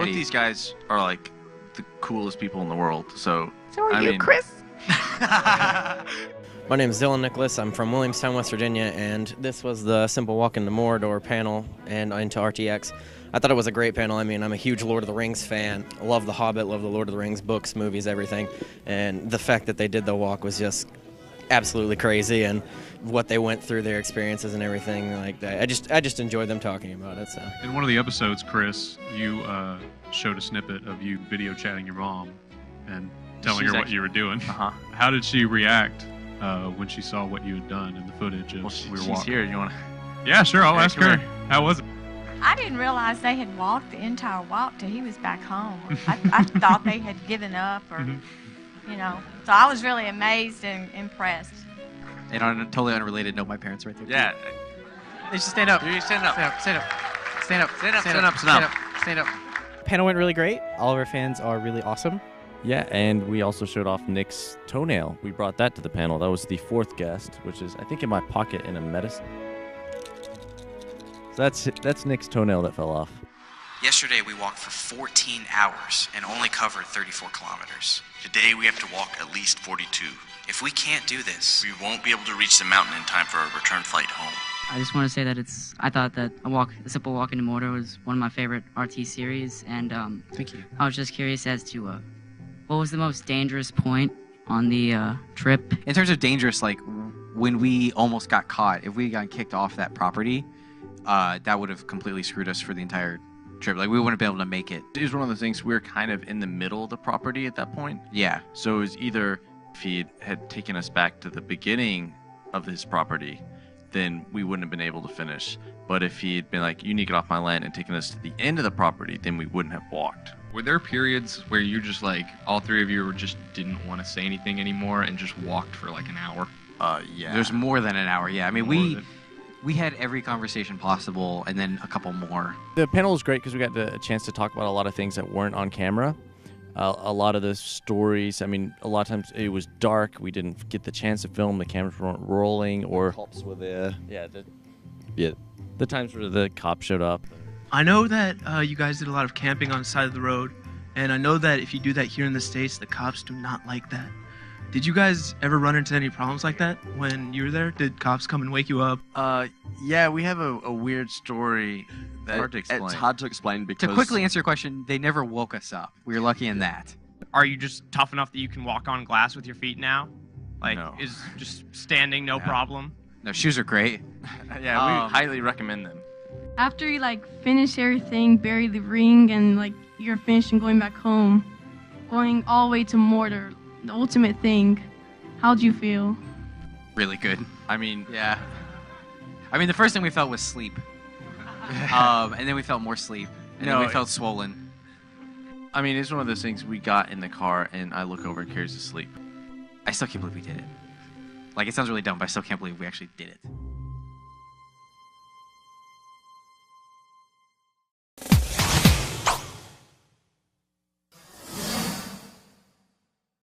Both these guys are like the coolest people in the world. So are you, Chris? My name is Dylan Nicholas. I'm from Williamstown, West Virginia, and this was the Simple Walk into Mordor panel and into RTX. I thought it was a great panel. I mean, I'm a huge Lord of the Rings fan. I love The Hobbit, love the Lord of the Rings books, movies, everything. And the fact that they did the walk was just absolutely crazy, and what they went through, their experiences and everything like that. I just enjoyed them talking about it. So. In one of the episodes, Chris, you showed a snippet of you video chatting your mom and telling her what you were doing. How did she react when she saw what you had done in the footage? Well, we were she's walking. here. You want to? Yeah, sure. I'll ask her. How was it? I didn't realize they had walked the entire walk till he was back home. I thought they had given up or, you know. So I was really amazed and impressed. And totally unrelated note, my parents right there. Yeah. They should stand up. You stand up. Stand up. Stand up. Stand up. Stand up. Stand up. Stand up. Panel went really great. All of our fans are really awesome. Yeah, and we also showed off Nick's toenail. We brought that to the panel. That was the fourth guest, which is, I think, in my pocket in a medicine. So that's Nick's toenail that fell off. Yesterday we walked for 14 hours and only covered 34 kilometers. Today we have to walk at least 42. If we can't do this, we won't be able to reach the mountain in time for our return flight home. I just want to say that I thought that a simple walk into Mordor was one of my favorite RT series, and thank you. I was just curious as to what was the most dangerous point on the trip. In terms of dangerous, like when we almost got caught, if we got kicked off that property, that would have completely screwed us for the entire trip. Like we wouldn't have been able to make it. It was one of the things, we were kind of in the middle of the property at that point. Yeah. So it was either if he had taken us back to the beginning of his property, then we wouldn't have been able to finish. But if he'd been like, you need to get off my land, and taken us to the end of the property, then we wouldn't have walked. Were there periods where you just like, all three of you just didn't want to say anything anymore and just walked for like an hour? Yeah. There's more than an hour, yeah. I mean, we had every conversation possible and then a couple more. The panel was great because we got a chance to talk about a lot of things that weren't on camera. A lot of the stories, I mean, a lot of times it was dark. We didn't get the chance to film. The cameras weren't rolling, or Cops were there. Yeah, the times where the cops showed up. I know that you guys did a lot of camping on the side of the road, and I know that if you do that here in the States, the cops do not like that. Did you guys ever run into any problems like that when you were there? Did cops come and wake you up? Yeah, we have a weird story that's hard to explain. It's hard to explain because... To quickly answer your question, they never woke us up. We were lucky in that. Are you just tough enough that you can walk on glass with your feet now? Like, No. is just standing no problem? No, shoes are great. Yeah, we highly recommend them. After you finish everything, bury the ring, and you're finished and going back home, going all the way to Mordor, the ultimate thing, how'd you feel? Really good. I mean, Yeah. I mean, the first thing we felt was sleep. And then we felt more sleep. And then we felt swollen. I mean, it's one of those things, we got in the car and I look over and Carrie's asleep. I still can't believe we did it. Like, it sounds really dumb, but I still can't believe we actually did it.